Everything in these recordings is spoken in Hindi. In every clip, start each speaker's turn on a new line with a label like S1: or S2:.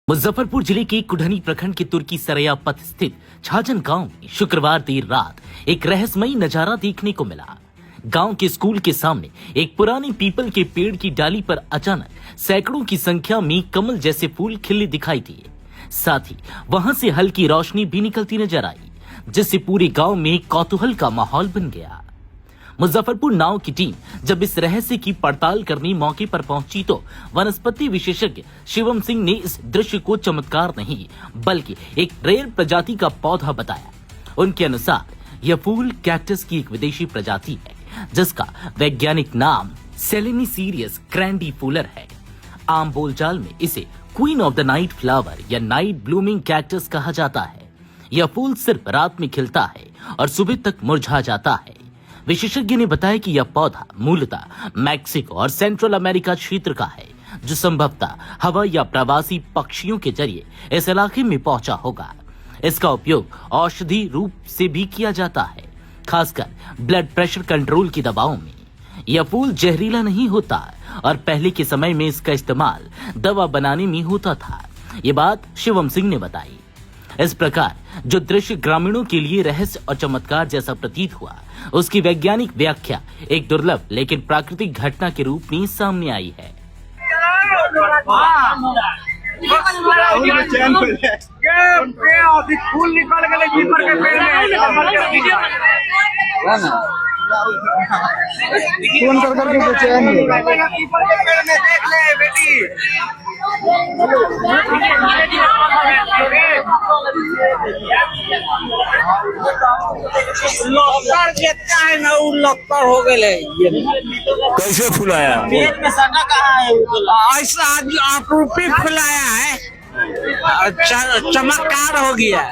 S1: मुजफ्फरपुर जिले के कुढ़नी प्रखंड के तुर्की सरैया पथ स्थित छाजन गांव में शुक्रवार देर रात एक रहस्यमयी नजारा देखने को मिला। गांव के स्कूल के सामने एक पुरानी पीपल के पेड़ की डाली पर अचानक सैकड़ों की संख्या में कमल जैसे फूल खिले दिखाई दिए। साथ ही वहां से हल्की रोशनी भी निकलती नजर आई, जिससे पूरे गांव में कौतूहल का माहौल बन गया। मुजफ्फरपुर नाव की टीम जब इस रहस्य की पड़ताल करने मौके पर पहुंची तो वनस्पति विशेषज्ञ शिवम सिंह ने इस दृश्य को चमत्कार नहीं बल्कि एक रेयर प्रजाति का पौधा बताया। उनके अनुसार यह फूल कैक्टस की एक विदेशी प्रजाति है, जिसका वैज्ञानिक नाम सेलेनिसीरियस ग्रैंडीफुलर है। आम बोलचाल में इसे queen of the night flower या नाइट ब्लूमिंग कैक्टस कहा जाता है। यह फूल सिर्फ रात में खिलता है और सुबह तक मुरझा जाता है। विशेषज्ञ ने बताया कि यह पौधा मूलतः मैक्सिको और सेंट्रल अमेरिका क्षेत्र का है, जो संभवतः हवा या प्रवासी पक्षियों के जरिए इस इलाके में पहुंचा होगा। इसका उपयोग औषधि रूप से भी किया जाता है, खासकर ब्लड प्रेशर कंट्रोल की दवाओं में। यह फूल जहरीला नहीं होता और पहले के समय में इसका इस्तेमाल दवा बनाने में होता था। ये बात शिवम सिंह ने बताई। इस प्रकार जो दृश्य ग्रामीणों के लिए रहस्य और चमत्कार जैसा प्रतीत हुआ, उसकी वैज्ञानिक व्याख्या एक दुर्लभ लेकिन प्राकृतिक घटना के रूप में सामने आई है।
S2: फूल निकाल के पीपर के पेड़
S3: फोन कर करके चैन
S2: पीपर के पेड़ में देख ले बेटी। लॉकर देता है ना, वो लॉकर हो गए।
S4: कैसे फुलाया?
S2: पेट में सटा कहाँ है? ऐसा आपरूपी फुलाया है, चमत्कार हो गया।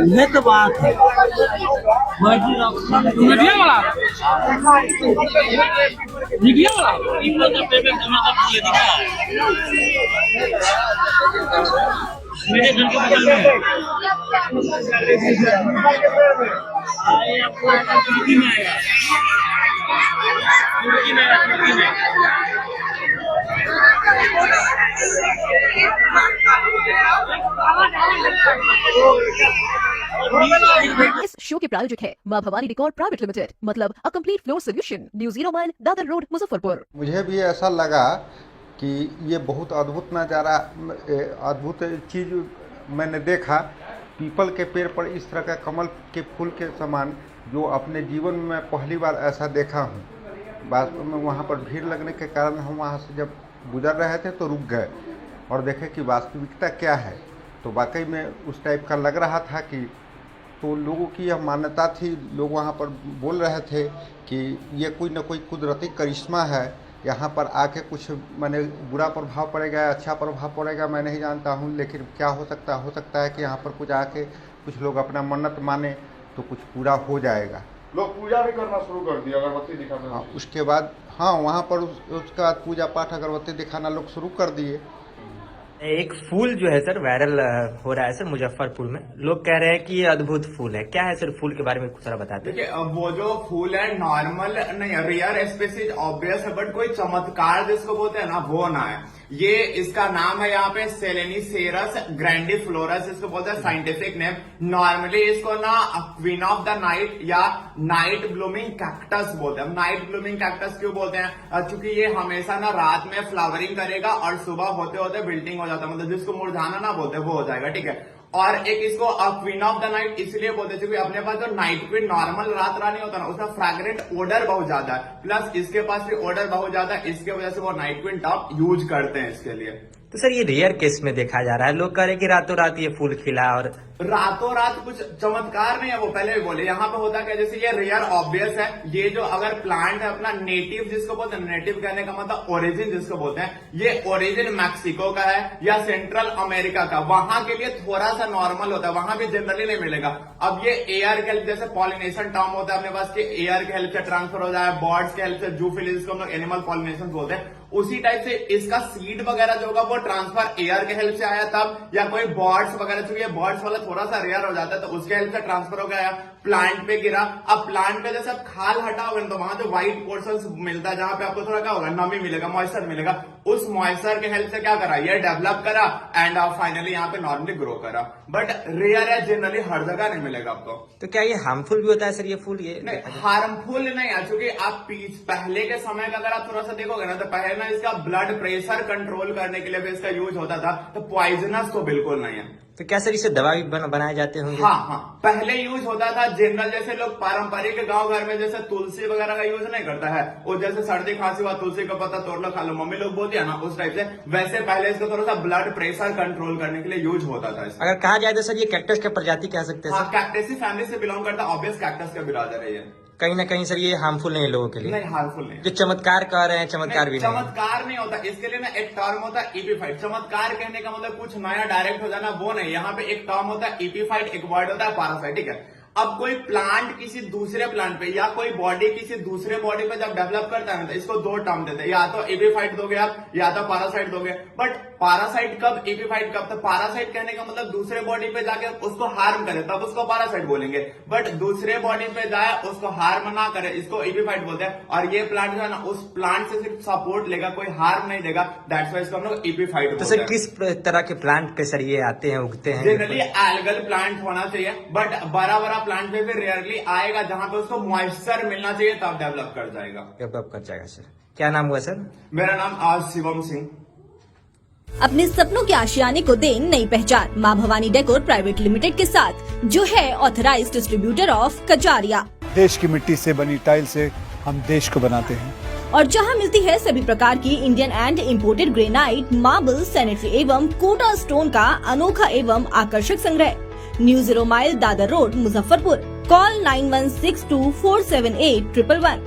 S2: ये तो बात है मीडिया वाला मेरे घर के बगल में
S5: इस शो के प्रायोजक है मां भवानी डेकोर प्राइवेट लिमिटेड, मतलब a complete floor solution, new 0 mile, Dadar road, Muzaffarpur.
S3: मुझे भी ऐसा लगा कि ये बहुत अद्भुत नज़ारा, अद्भुत चीज़ मैंने देखा। पीपल के पेड़ पर इस तरह का कमल के फूल के समान जो अपने जीवन में मैं पहली बार ऐसा देखा हूँ। वास्तव में वहाँ पर भीड़ लगने के कारण हम वहाँ से जब गुजर रहे थे तो रुक गए और देखे कि वास्तविकता क्या है। तो वाकई में उस टाइप का लग रहा था कि तो लोगों की यह मान्यता थी, लोग वहाँ पर बोल रहे थे कि ये कोई न कोई कुदरती करिश्मा है। यहाँ पर आके कुछ मैंने बुरा प्रभाव पड़ेगा, अच्छा प्रभाव पड़ेगा, मैं नहीं जानता हूँ, लेकिन क्या हो सकता है कि यहाँ पर कुछ आके कुछ लोग अपना मन्नत माने तो कुछ पूरा हो जाएगा।
S6: लोग पूजा भी करना शुरू कर दिया, अगरबत्ती दिखाना।
S3: हाँ, उसके बाद हाँ वहाँ पर उसके बाद पूजा पाठ अगरबत्ती दिखाना लोग शुरू कर दिए।
S7: एक फूल जो है सर वायरल हो रहा है सर मुजफ्फरपुर में। लोग कह रहे हैं कि ये अद्भुत फूल है। क्या है सर फूल के बारे में कुछ जरा बताते हैं।
S8: देखिए, वो जो फूल है नॉर्मल नहीं, रेयर स्पीसीज ऑब्वियस है, बट कोई चमत्कार जिसको बोलते हैं ना, वो ना है। ये इसका नाम है यहाँ पे सेलेनिसेरस ग्रैंडीफ्लोरस, इसको बोलते हैं साइंटिफिक नेम। नॉर्मली इसको ना क्वीन ऑफ द नाइट या नाइट ब्लूमिंग कैक्टस बोलते हैं। नाइट ब्लूमिंग कैक्टस क्यों बोलते हैं? क्योंकि ये हमेशा ना रात में फ्लावरिंग करेगा और सुबह होते होते विल्टिंग हो जाता है, मतलब जिसको मुरझाना ना बोलते वो हो जाएगा, ठीक है। और एक इसको क्वीन ऑफ द नाइट इसलिए बोलते हैं क्योंकि अपने पास जो नाइट क्वीन नॉर्मल रात रानी होता है ना, उसका फ्रैग्रेंट ओडर बहुत ज्यादा है, प्लस इसके पास भी ओडर बहुत ज्यादा है। इसके वजह से वो नाइट क्वीन टॉप यूज करते हैं इसके लिए।
S7: तो सर ये रेयर केस में देखा जा रहा है। लोग कह रहे हैं कि रातों रात ये फूल खिला और
S8: रातों रात कुछ चमत्कार नहीं है, वो पहले भी बोले। यहाँ पे होता क्या, जैसे ये रेयर ऑब्वियस है, ये जो अगर प्लांट है अपना नेटिव जिसको बोलते हैं, नेटिव कहने का मतलब ओरिजिन जिसको बोलते हैं, ये ओरिजिन मैक्सिको का है या सेंट्रल अमेरिका का। वहां के लिए थोड़ा सा नॉर्मल होता है, वहां भी जनरली नहीं मिलेगा। अब ये एयर के हेल्प, जैसे पॉलिनेशन टर्म होता है अपने पास कि एयर के हेल्प से ट्रांसफर हो जाए, बर्ड्स के हेल्प से, जूफिली जिसको हम लोग एनिमल पॉलिनेशन बोलते हैं, उसी टाइप से इसका सीड वगैरह जो होगा वो ट्रांसफर एयर के हेल्प से आया तब, या कोई बर्ड्स वगैरह, चूंकि ये बर्ड्स वाला थोड़ा सा रेयर हो जाता है तो उसके हेल्प से ट्रांसफर हो गया। प्लांट पे गिरा। अब प्लांट पे जैसे आप खाल हटाओगे तो वहां जो व्हाइट पोर्शन मिलता है जहां पे आपको थोड़ा क्या होगा, नमी मिलेगा, मॉइस्चर मिलेगा, उस मॉइस्चर के हेल्प से क्या करा, ये डेवलप करा एंड फाइनली यहाँ पे नॉर्मली ग्रो करा। बट रेयर है, जनरली हर जगह नहीं मिलेगा आपको।
S7: तो क्या ये हार्मफुल भी होता है सर ये फूल? ये
S8: नहीं, हार्मफुल नहीं है, क्योंकि आप पहले के समय का अगर आप थोड़ा सा देखोगे ना, तो पहले ना इसका ब्लड प्रेशर कंट्रोल करने के लिए भी इसका यूज होता था, तो पॉइजनस तो बिल्कुल नहीं है।
S7: तो क्या सर इससे दवा भी बनाए जाते होंगे?
S8: हाँ, पहले यूज होता था जनरल, जैसे लोग पारंपरिक गांव घर में जैसे तुलसी वगैरह का यूज नहीं करता है, और जैसे सर्दी खांसी हुआ तुलसी का पत्ता तोड़ लो खा लो, मम्मी लोग बोलती है ना, उस टाइप से वैसे पहले इसको थोड़ा सा ब्लड प्रेशर कंट्रोल करने के लिए यूज होता था।
S7: अगर कहा जाए तो सर ये कैक्टस का प्रजाति कह सकते हैं?
S8: हाँ, कैक्टसी फैमिली से बिलोंग करता है, ऑब्वियस कैक्टस का बिरादर है ये।
S7: कहीं ना कहीं सर ये हार्मफुल नहीं है लोगों के लिए?
S8: नहीं, हार्मफुल नहीं।
S7: जो चमत्कार कह रहे हैं, चमत्कार भी नहीं?
S8: चमत्कार नहीं होता, इसके लिए ना एक टर्म होता है एपीफाइट। चमत्कार कहने का मतलब कुछ नया डायरेक्ट हो जाना, वो नहीं। यहाँ पे एक टर्म होता है एपीफाइट, एक वर्ड होता है पैरासाइट, ठीक है। अब कोई प्लांट किसी दूसरे प्लांट पे या कोई बॉडी किसी दूसरे बॉडी पे जब डेवलप करता है ना, तो इसको दो टर्म देते हैं, या तो एपीफाइट दोगे आप या तो पैरासाइट दोगे। बट पैरासाइट कब, एपीफाइट कब? तो पैरासाइट कहने का मतलब दूसरे बॉडी पे जाके उसको हार्म करे, तब उसको पैरासाइट बोलेंगे। बट दूसरे बॉडी पे जाए उसको हार्म ना करे, इसको एपीफाइट बोलते हैं। और ये प्लांट जो है ना, उस प्लांट से सिर्फ सपोर्ट लेगा, कोई हार्म नहीं देगा, दैट्स वाई इसको हम लोग एपीफाइट बोलते हैं।
S7: तो सर किस तरह के प्लांट के सर ये आते हैं, उगते हैं?
S8: जनरली एल्गल प्लांट होना चाहिए, बट बड़ा बड़ा प्लांट पे भी रेयरली आएगा, जहां पे उसको मॉइस्चर मिलना चाहिए, तब डेवलप कर जाएगा।
S7: डेवलप कर जाएगा। सर क्या नाम हुआ सर?
S8: मेरा नाम आज शिवम सिंह।
S9: अपने सपनों के आशियाने को दे नई पहचान मां भवानी डेकोर प्राइवेट लिमिटेड के साथ, जो है ऑथराइज्ड डिस्ट्रीब्यूटर ऑफ कजारिया।
S10: देश की मिट्टी से बनी टाइल से हम देश को बनाते हैं,
S9: और जहां मिलती है सभी प्रकार की Indian and imported granite, marble, sanitary एवं कोटा स्टोन का अनोखा एवं आकर्षक संग्रह। New 0 mile, Dadar road, Muzaffarpur. Call 9162478111।